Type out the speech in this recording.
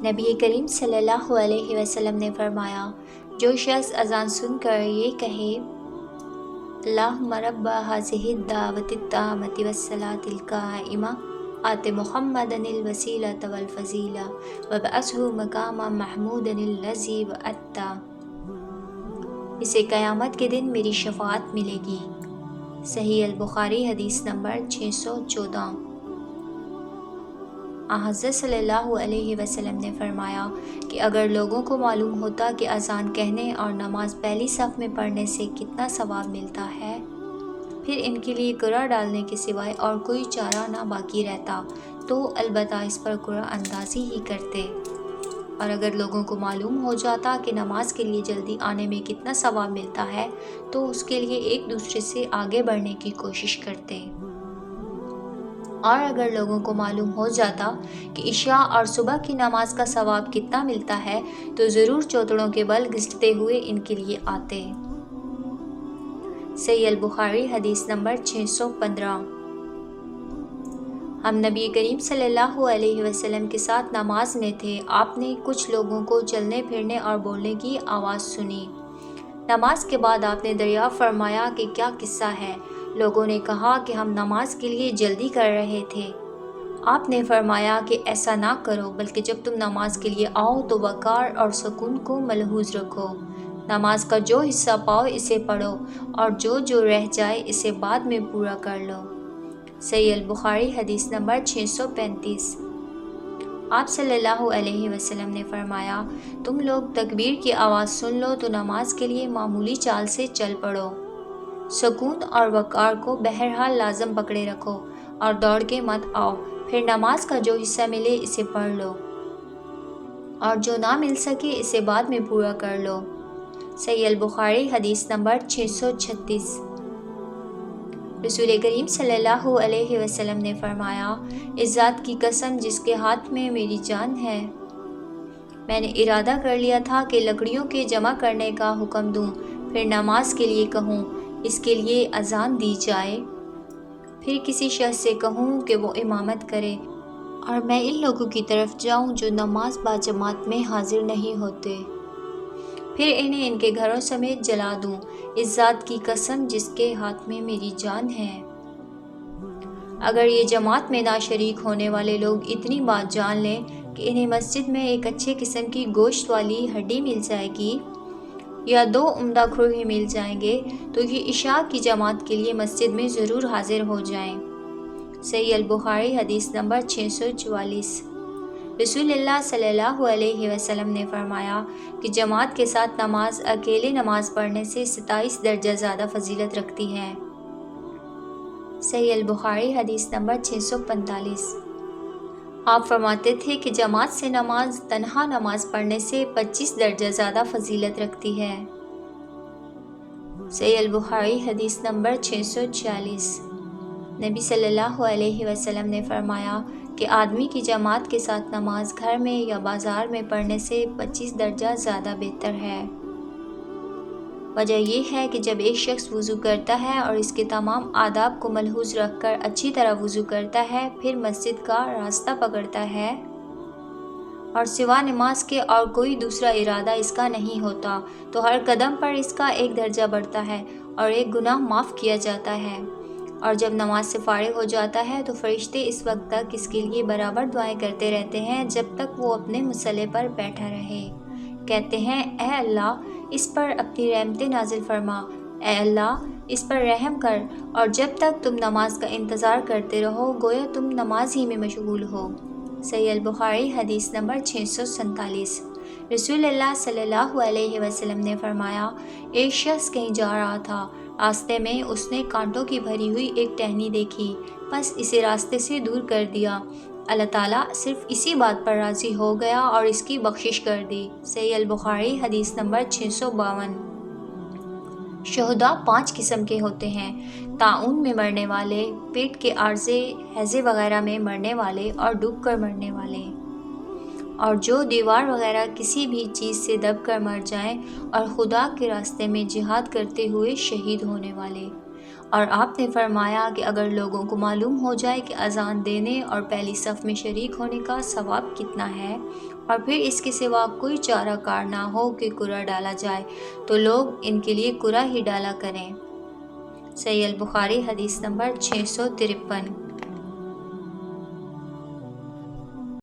نبی کریم صلی اللہ علیہ وسلم نے فرمایا، جو شخص اذان سن کر یہ کہے اللہم رب ھذہ الدعوۃ التامۃ والصلاۃ القائمہ آت محمدا الوسیلۃ والفضیلہ وابعثہ مقاما محمودا الذی وعدتہ، اسے قیامت کے دن میری شفاعت ملے گی۔ صحیح البخاری حدیث نمبر 614۔ حضرت صلی اللہ علیہ وسلم نے فرمایا کہ اگر لوگوں کو معلوم ہوتا کہ اذان کہنے اور نماز پہلی صف میں پڑھنے سے کتنا ثواب ملتا ہے، پھر ان کے لیے قرعہ ڈالنے کے سوائے اور کوئی چارہ نہ باقی رہتا تو البتہ اس پر قرعہ اندازی ہی کرتے۔ اور اگر لوگوں کو معلوم ہو جاتا کہ نماز کے لیے جلدی آنے میں کتنا ثواب ملتا ہے تو اس کے لیے ایک دوسرے سے آگے بڑھنے کی کوشش کرتے۔ اور اگر لوگوں کو معلوم ہو جاتا کہ عشاء اور صبح کی نماز کا ثواب کتنا ملتا ہے تو ضرور چوتڑوں کے بل گھسٹتے ہوئے ان کے لیے آتے۔ صحیح البخاری حدیث نمبر 615۔ ہم نبی کریم صلی اللہ علیہ وسلم کے ساتھ نماز میں تھے، آپ نے کچھ لوگوں کو چلنے پھرنے اور بولنے کی آواز سنی۔ نماز کے بعد آپ نے دریافت فرمایا کہ کیا قصہ ہے؟ لوگوں نے کہا کہ ہم نماز کے لیے جلدی کر رہے تھے۔ آپ نے فرمایا کہ ایسا نہ کرو، بلکہ جب تم نماز کے لیے آؤ تو وقار اور سکون کو ملحوظ رکھو۔ نماز کا جو حصہ پاؤ اسے پڑھو اور جو رہ جائے اسے بعد میں پورا کر لو۔ صحیح البخاری حدیث نمبر 635۔ آپ صلی اللہ علیہ وسلم نے فرمایا، تم لوگ تکبیر کی آواز سن لو تو نماز کے لیے معمولی چال سے چل پڑو۔ سکون اور وقار کو بہرحال لازم پکڑے رکھو اور دوڑ کے مت آؤ، پھر نماز کا جو حصہ ملے اسے پڑھ لو اور جو نہ مل سکے اسے بعد میں پورا کر لو۔ صحیح البخاری حدیث نمبر 636۔ رسول کریم صلی اللہ علیہ وسلم نے فرمایا، اس ذات کی قسم جس کے ہاتھ میں میری جان ہے، میں نے ارادہ کر لیا تھا کہ لکڑیوں کے جمع کرنے کا حکم دوں، پھر نماز کے لیے کہوں اس کے لیے اذان دی جائے، پھر کسی شخص سے کہوں کہ وہ امامت کرے، اور میں ان لوگوں کی طرف جاؤں جو نماز باجماعت میں حاضر نہیں ہوتے، پھر انہیں ان کے گھروں سمیت جلا دوں، اس ذات کی قسم جس کے ہاتھ میں میری جان ہے۔ اگر یہ جماعت میں نہ شریک ہونے والے لوگ اتنی بات جان لیں کہ انہیں مسجد میں ایک اچھے قسم کی گوشت والی ہڈی مل جائے گی یا 2 عمدہ کھروی مل جائیں گے تو یہ عشاء کی جماعت کے لیے مسجد میں ضرور حاضر ہو جائیں۔ صحیح البخاری حدیث نمبر 644۔ رسول اللہ صلی اللہ علیہ وسلم نے فرمایا کہ جماعت کے ساتھ نماز اکیلے نماز پڑھنے سے 27 درجہ زیادہ فضیلت رکھتی ہے۔ صحیح البخاری حدیث نمبر 645۔ آپ فرماتے تھے کہ جماعت سے نماز تنہا نماز پڑھنے سے 25 درجہ زیادہ فضیلت رکھتی ہے۔ صحیح البخاری حدیث نمبر 646۔ نبی صلی اللہ علیہ وسلم نے فرمایا کہ آدمی کی جماعت کے ساتھ نماز گھر میں یا بازار میں پڑھنے سے 25 درجہ زیادہ بہتر ہے۔ وجہ یہ ہے کہ جب ایک شخص وضو کرتا ہے اور اس کے تمام آداب کو ملحوظ رکھ کر اچھی طرح وضو کرتا ہے، پھر مسجد کا راستہ پکڑتا ہے اور سوا نماز کے اور کوئی دوسرا ارادہ اس کا نہیں ہوتا، تو ہر قدم پر اس کا ایک درجہ بڑھتا ہے اور ایک گناہ معاف کیا جاتا ہے، اور جب نماز سے فارغ ہو جاتا ہے تو فرشتے اس وقت تک اس کے لیے برابر دعائیں کرتے رہتے ہیں جب تک وہ اپنے مصلے پر بیٹھا رہے۔ کہتے ہیں، اے اللہ اس پر اپنی رحمتیں نازل فرما، اے اللہ اس پر رحم کر، اور جب تک تم نماز کا انتظار کرتے رہو گویا تم نماز ہی میں مشغول ہو۔ صحیح البخاری حدیث نمبر 647۔ رسول اللہ صلی اللہ علیہ وسلم نے فرمایا، ایک شخص کہیں جا رہا تھا، راستے میں اس نے کانٹوں کی بھری ہوئی ایک ٹہنی دیکھی، بس اسے راستے سے دور کر دیا، اللہ تعالیٰ صرف اسی بات پر راضی ہو گیا اور اس کی بخشش کر دی۔ صحیح البخاری حدیث نمبر 652۔ شہداء 5 قسم کے ہوتے ہیں: طاعون میں مرنے والے، پیٹ کے عارضے، ہیضے وغیرہ میں مرنے والے اور ڈوب کر مرنے والے، اور جو دیوار وغیرہ کسی بھی چیز سے دب کر مر جائیں، اور خدا کے راستے میں جہاد کرتے ہوئے شہید ہونے والے، اور آپ نے فرمایا کہ اگر لوگوں کو معلوم ہو جائے کہ اذان دینے اور پہلی صف میں شریک ہونے کا ثواب کتنا ہے اور پھر اس کے سوا کوئی چارہ کار نہ ہو کہ قرآن ڈالا جائے تو لوگ ان کے لیے قرآن ہی ڈالا کریں۔ صحیح البخاری حدیث نمبر 653۔